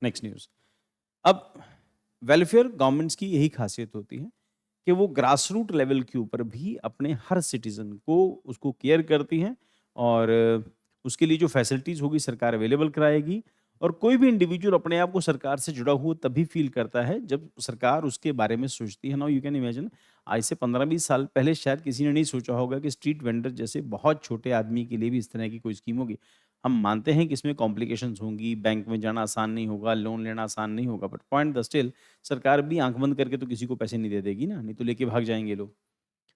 Next news. अब welfare governments की यही खासियत होती है कि वो ग्रास रूट लेवल के ऊपर भी अपने हर सिटीज़न को उसको केयर करती हैं और उसके लिए जो फैसिलिटीज़ होगी सरकार अवेलेबल कराएगी और कोई भी इंडिविजुअल अपने आप को सरकार से जुड़ा हुआ तभी फ़ील करता है जब सरकार उसके बारे में सोचती है। नाउ यू कैन इमेजिन आज से 15-20 साल पहले शायद किसी ने नहीं सोचा होगा कि स्ट्रीट वेंडर जैसे बहुत छोटे आदमी के लिए भी इस तरह की कोई स्कीम होगी। हम मानते हैं कि इसमें कॉम्प्लिकेशंस होंगी, बैंक में जाना आसान नहीं होगा, लोन लेना आसान नहीं होगा, बट पॉइंट द स्टिल सरकार भी आँख बंद करके तो किसी को पैसे नहीं दे देगी ना, नहीं तो लेके भाग जाएँगे लोग।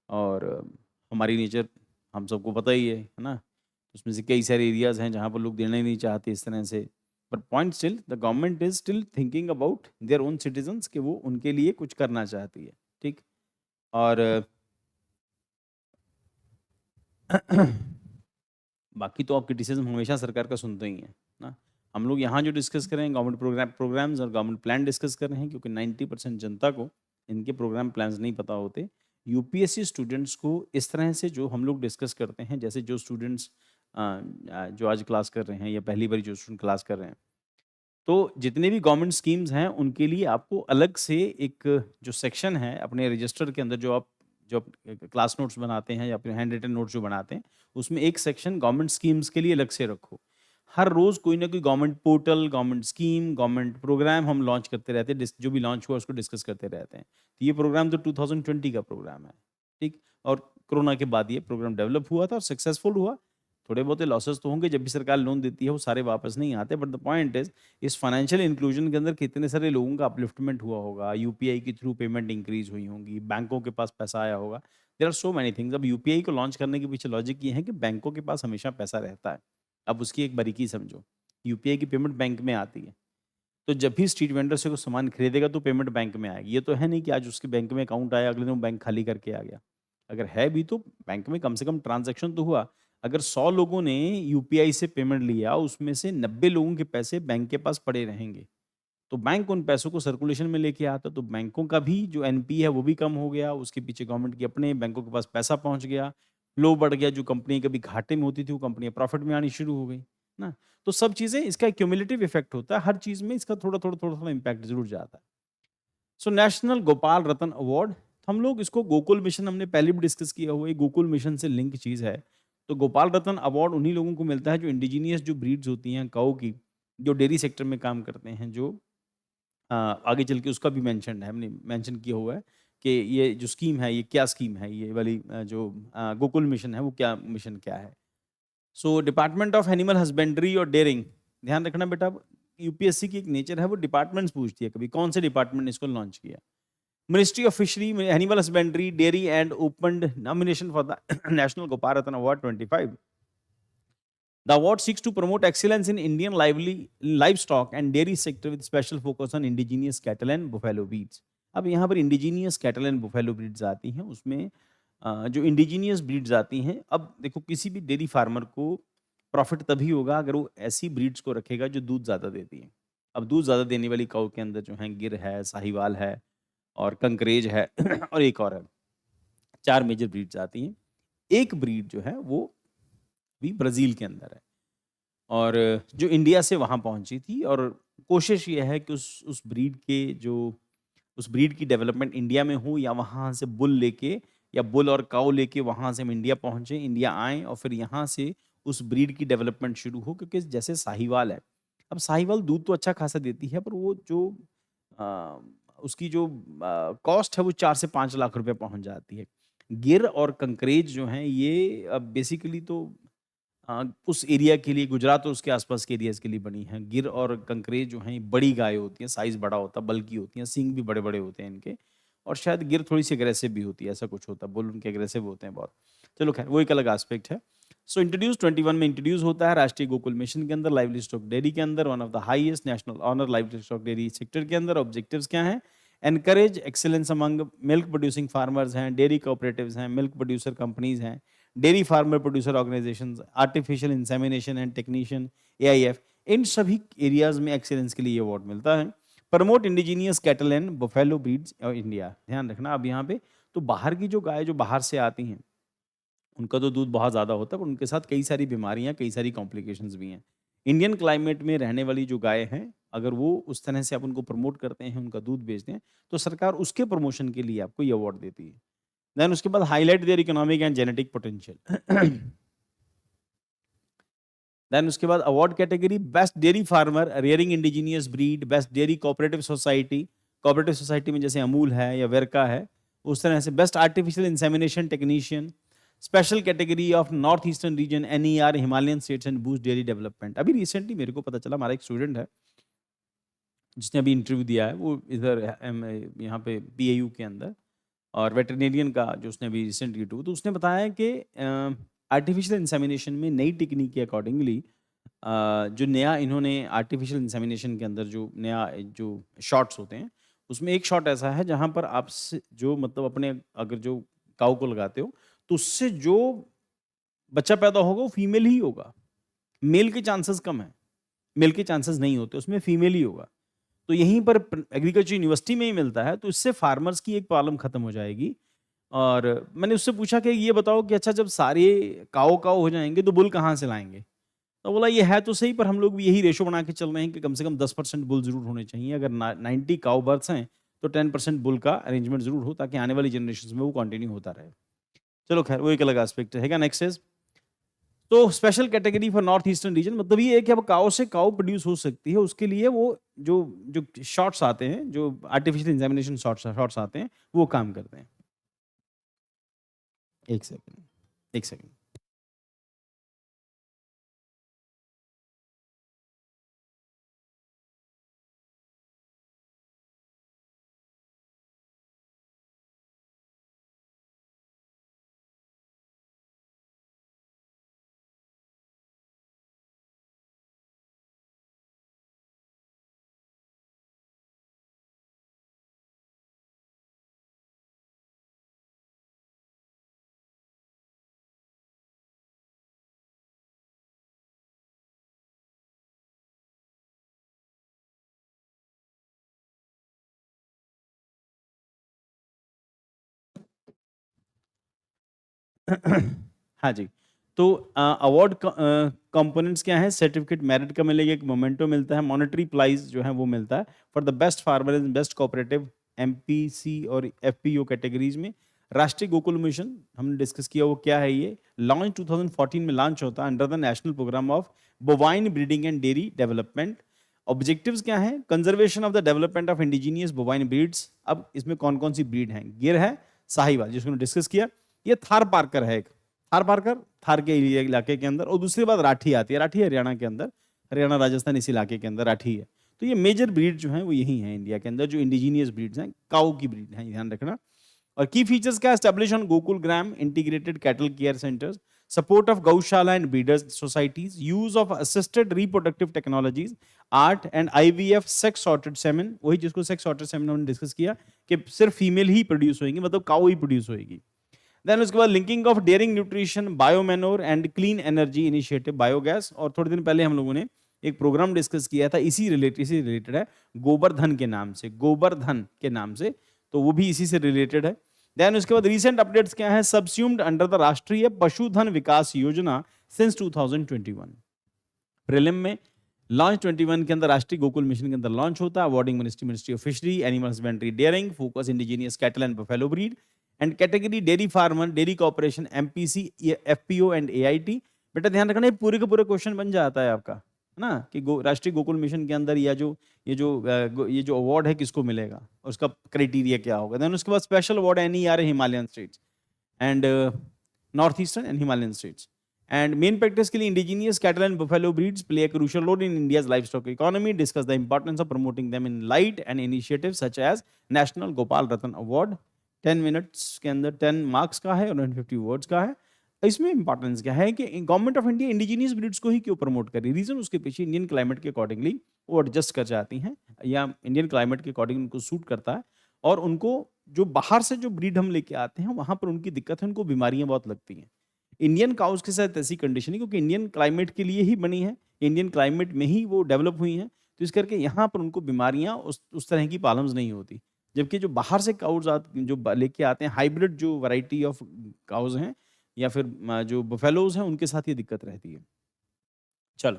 और हमारी नेचर हम सबको पता ही है ना? उसमें से कई सारे एरियाज़ हैं जहाँ पर लोग देना ही नहीं चाहते इस तरह से। But point still the government is still thinking about their own citizens कि वो उनके लिए कुछ करना चाहती है, ठीक? और बाकी तो आप क्रिटिसिज़्म हमेशा सरकार का सुनते ही हैं, ना? हम लोग यहाँ जो डिस्कस कर रहे हैं गवर्नमेंट प्रोग्राम्स और गवर्नमेंट प्लान डिस्कस कर रहे हैं क्योंकि 90% जनता को इनके प्रोग्राम प्लान्स नहीं पता होते। यूपीएससी स्टूडेंट्स को इस तरह से जो हम लोग डिस्कस करते हैं, जैसे जो स्टूडेंट्स जो आज क्लास कर रहे हैं या पहली बारी जो स्टूडेंट क्लास कर रहे हैं, तो जितने भी गवर्नमेंट स्कीम्स हैं, उनके लिए आपको अलग से एक जो सेक्शन है अपने रजिस्टर के अंदर जो आप क्लास नोट्स बनाते हैं या फिर हैंड रिटन नोट्स जो बनाते हैं, उसमें एक सेक्शन गवर्नमेंट स्कीम्स के लिए अलग से रखो। हर रोज़ कोई ना कोई government portal, government scheme, government programme हम लॉन्च करते रहते हैं, जो भी लॉन्च हुआ उसको डिस्कस करते रहते हैं। तो ये प्रोग्राम तो 2020 का प्रोग्राम है, ठीक? और कोरोना के बाद ये प्रोग्राम डेवलप हुआ था और सक्सेसफुल हुआ। थोड़े बहुते लॉसेस तो होंगे, जब भी सरकार लोन देती है वो सारे वापस नहीं आते, बट द पॉइंट इज़ इस फाइनेंशियल इंक्लूजन के अंदर कितने सारे लोगों का अपलिफ्टमेंट हुआ होगा, यूपीआई के थ्रू पेमेंट इंक्रीज़ हुई होंगी, बैंकों के पास पैसा आया होगा। There are so many things. अब यूपीआई को लॉन्च करने के पीछे लॉजिक ये है कि बैंकों के पास हमेशा पैसा रहता है। अब उसकी एक बारीकी समझो, यूपीआई की पेमेंट बैंक में आती है, तो जब भी स्ट्रीट वेंडर से कोई सामान खरीदेगा तो पेमेंट बैंक में आएगी। ये तो है नहीं कि आज उसके बैंक में अकाउंट आया, अगले दिन वो बैंक खाली करके आ गया। अगर है भी तो बैंक में कम से कम ट्रांज़ैक्शन तो हुआ। अगर 100 लोगों ने यूपीआई से पेमेंट लिया, उसमें से 90 लोगों के पैसे बैंक के पास पड़े रहेंगे। तो बैंक उन पैसों को सर्कुलेशन में लेके आता, तो बैंकों का भी जो एनपी है वो भी कम हो गया, उसके पीछे गवर्नमेंट के अपने बैंकों के पास पैसा पहुँच गया, फ्लो बढ़ गया, जो कंपनी कभी घाटे में होती थी वो कंपनियाँ प्रॉफिट में आनी शुरू हो गई, ना? तो सब चीज़ें इसका एक क्यूमुलेटिव इफ़ेक्ट होता है, हर चीज़ में इसका थोड़ा-थोड़ा इम्पैक्ट ज़रूर जाता है। सो नेशनल गोपाल रत्न अवार्ड, हम लोग इसको गोकुल मिशन हमने पहले भी डिस्कस किया हुआ है, गोकुल मिशन से लिंक चीज़ है। तो गोपाल रत्न अवार्ड उन्हीं लोगों को मिलता है जो इंडिजीनियस जो ब्रीड्स होती हैं काऊ की, जो डेयरी सेक्टर में काम करते हैं, जो आगे चल के उसका भी मेंशन है, हमने मेंशन किया हुआ है कि ये जो स्कीम है, ये क्या स्कीम है, ये वाली जो गोकुल मिशन है, वो क्या मिशन क्या है। सो डिपार्टमेंट ऑफ एनिमल हस्बेंड्री और डेयरिंग, ध्यान रखना बेटा, यूपीएससी की एक नेचर है, वो डिपार्टमेंट्स पूछती है कभी, कौन से डिपार्टमेंट ने इसको लॉन्च किया। Ministry of fishery, animal husbandry, dairy and opened nomination for the national Gopal Ratna award 25। The award seeks to promote excellence in Indian livestock and dairy sector with special focus on indigenous cattle and buffalo breeds. अब यहाँ पर indigenous cattle and buffalo breeds आती हैं, उसमें जो indigenous breeds आती हैं, अब देखो किसी भी डेयरी फार्मर को प्रॉफिट तभी होगा अगर वो ऐसी ब्रीड्स को रखेगा जो दूध ज़्यादा देती हैं। अब दूध ज़्यादा देने वाली काऊ के अंदर जो है गिर है, साहिवाल है और कंकरेज है और एक और है, 4 मेजर ब्रीड्स आती हैं। एक ब्रीड जो है वो भी ब्राज़ील के अंदर है। और जो इंडिया से वहाँ पहुँची थी और कोशिश ये है कि उस ब्रीड की डेवलपमेंट इंडिया में हो या वहाँ से बुल लेके या बुल और काऊ लेके वहाँ से हम इंडिया पहुँचे, इंडिया आएँ और फिर यहाँ से उस ब्रीड की डेवलपमेंट शुरू हो, क्योंकि जैसे साहिवाल है। अब साहिवाल दूध तो अच्छा खासा देती है, पर वो जो अ, उसकी जो कॉस्ट है वो 4 से 5 लाख रुपए पहुँच जाती है। गिर और कंकरेज जो हैं ये बेसिकली तो उस एरिया के लिए, गुजरात और उसके आसपास के एरियाज़ के लिए बनी हैं। गिर और कंकरेज जो हैं, ये बड़ी गाय होती हैं, साइज़ बड़ा होता है, बल्की होती हैं, सींग भी बड़े-बड़े होते हैं इनके, और शायद गिर थोड़ी-सी एग्रेसिव भी होती है, ऐसा कुछ होता है, बुल उनके एग्रेसिव होते हैं बहुत। चलो ख़ैर, वो एक अलग एस्पेक्ट है। सो इंट्रोड्यूस 21 में इंट्रोड्यूस होता है राष्ट्रीय गोकुल मिशन के अंदर, लाइवलीहुड डेयरी के अंदर, one of the highest national honour livelihood dairy sector के अंदर। ऑब्जेक्टिव्स क्या हैं? Encourage excellence among milk producing farmers हैं, डेयरी कोऑपरेटिव्स हैं, मिल्क प्रोड्यूसर कंपनीज़ हैं, dairy farmer producer organisations, artificial insemination and technician, AIF, इन सभी एरियाज़ में एक्सीलेंस के लिए ये अवार्ड मिलता है। Promote indigenous cattle and buffalo breeds India, ध्यान रखना अब यहाँ पे, तो बाहर की जो गाय जो बाहर से आती हैं, उनका तो दूध बहुत ज़्यादा होता है, पर उनके साथ कई सारी बीमारियाँ, कई सारी कॉम्प्लिकेशंस भी हैं। इंडियन क्लाइमेट में रहने वाली जो गाय हैं, अगर वो उस तरह से आप उनको प्रमोट करते हैं, उनका दूध बेचते हैं, तो सरकार उसके प्रमोशन के लिए आपको ये अवार्ड देती है। देन उसके बाद highlight their economic and genetic potential. Then उसके बाद award category best dairy farmer rearing indigenous breed, best dairy cooperative society में जैसे अमूल है या वेरका है, उस तरह से best artificial insemination technician, special category of north eastern region NER Himalayan states and boost dairy development. अभी रिसेंटली मेरे को पता चला, हमारा एक स्टूडेंट है जिसने अभी इंटरव्यू दिया है, वो इधर यहाँ पे पीएयू के अंदर, और वेटरनेरियन का जो उसने अभी रिसेंट इंटरव्यू, तो उसने बताया कि आर्टिफिशियल इंसेमिनेशन में नई टेक्निक के अकॉर्डिंगली जो नया इन्होंने आर्टिफिशियल इंसेमिनेशन के अंदर जो नया जो शॉट्स होते हैं, उसमें एक शॉट ऐसा है जहाँ पर आप जो मतलब अपने अगर जो काऊ को लगाते हो तो उससे जो बच्चा पैदा होगा वो फीमेल ही होगा, मेल के चांसेस कम है, मेल के चांसेस नहीं होते, उसमें फीमेल ही होगा। तो यहीं पर एग्रीकल्चर यूनिवर्सिटी में ही मिलता है, तो इससे फार्मर्स की एक प्रॉब्लम खत्म हो जाएगी। और मैंने उससे पूछा कि ये बताओ कि अच्छा जब सारे काऊ काऊ हो जाएंगे तो बुल कहाँ से लाएंगे? तो बोला ये है तो सही, पर हम लोग भी यही रेशो बना के चल रहे हैं कि कम से कम 10% बुल जरूर होने चाहिए। अगर 90 काऊ बर्थ्स हैं तो 10% बुल का अरेंजमेंट जरूर हो, ताकि आने वाली जनरेशन में वो कंटिन्यू होता रहे। चलो खैर, वो एक अलग एस्पेक्ट है। नेक्स्ट इज तो special category for north eastern region, मतलब ये है कि अब काऊ से काऊ प्रोड्यूस हो सकती है, उसके लिए वो जो जो शॉट्स आते हैं, जो आर्टिफिशियल इंसेमिनेशन शॉट्स आते हैं, वो काम करते हैं। एक सेकंड, एक सेकंड। हाँ जी, तो अवार्ड कंपोनेंट्स क्या हैं? सर्टिफिकेट मेरिट का मिलेगा, एक मोमेंटो मिलता है, मॉनेटरी प्राइज जो है वो मिलता है for the best farmer in best cooperative MPC और एफपीओ कैटेगरीज में। राष्ट्रीय गोकुल मिशन हमने डिस्कस किया, वो क्या है? ये लॉन्च 2014 में लॉन्च होता है under the national programme of bovine breeding and dairy development. Objectives क्या हैं? Conservation of the development of indigenous bovine breeds. अब इसमें कौन कौन सी ब्रीड हैं? गिर है, साहिवाल जिसको डिस्कस किया, ये थार पार्कर है, एक थार पार्कर थार के इलाके के अंदर, और दूसरी बात राठी आती है, राठी हरियाणा के अंदर, हरियाणा राजस्थान इस इलाके के अंदर राठी है। तो ये मेजर ब्रीड जो हैं वो यही हैं इंडिया के अंदर, जो इंडिजीनियस ब्रीड्स हैं, काऊ की ब्रीड हैं, ध्यान रखना। और की फीचर्स क्या? Establish on Gokul Gram integrated cattle care centres, support of gaushala and breeders societies, use of assisted reproductive technologies, ART and IVF sex sorted semen, वही जिसको सेक्स सॉर्टेड सेमेन हमने डिस्कस किया कि सिर्फ फीमेल ही प्रोड्यूस होगी, मतलब काऊ ही प्रोड्यूस होगी। देन उसके बाद linking of dairying nutrition, biomanure and clean energy initiative, biogas. और थोड़े दिन पहले हम लोगों ने एक प्रोग्राम डिस्कस किया था इसी रिलेटेड है, गोबरधन के नाम से, गोबरधन के नाम से, तो वो भी इसी से रिलेटेड है। देन उसके बाद रीसेंट अपडेट्स क्या है? सबस्यूम्ड अंडर द राष्ट्रीय पशुधन विकास योजना सिंस 2021। प्रीलिम में लॉन्च 21 के अंदर राष्ट्रीय गोकुल मिशन के अंदर लॉन्च होता है। Awarding ministry of fishery, animal husbandry, dairying, focus indigenous cattle and buffalo breed, and category dairy farmer, dairy corporation, MPC, FPO and AIT. बेटा ध्यान रखना, ये पूरे का पूरे क्वेश्चन बन जाता है आपका, है ना, कि राष्ट्रीय गोकुल मिशन के अंदर या जो ये जो अवार्ड है किसको मिलेगा और उसका क्राइटेरिया क्या होगा। देन उसके बाद special award NER Himalayan states and north eastern and Himalayan states. And main practice के लिए indigenous cattle and buffalo breeds play a crucial role in India's livestock economy. Discuss the importance of promoting them in light and initiatives such as National Gopal Ratan Award। 10 minutes के अंदर 10 marks का है और 150 words का है। इसमें importance क्या है कि government of India indigenous breeds को ही क्यों प्रमोट कर रही है? रीजन उसके पीछे इंडियन क्लाइमेट के अकॉर्डिंगली वो एडजस्ट कर जाती हैं, या इंडियन क्लाइमेट के अकॉर्डिंग उनको सूट करता है, और उनको जो बाहर से जो ब्रीड हम लेके आते हैं वहां पर उनकी दिक्कत है, उनको बीमारियां बहुत लगती हैं। इंडियन काउस के साथ ऐसी कंडीशन है क्योंकि इंडियन क्लाइमेट के लिए ही बनी है, इंडियन क्लाइमेट में ही वो डेवलप हुई हैं, तो इस करके यहाँ पर उनको बीमारियां उस तरह की प्रॉब्लम्स नहीं होती। जबकि जो बाहर से काउज जो लेके आते हैं, हाइब्रिड जो वैरायटी ऑफ काउज हैं या फिर जो बफेलोज हैं, उनके साथ ये दिक्कत रहती है। चलो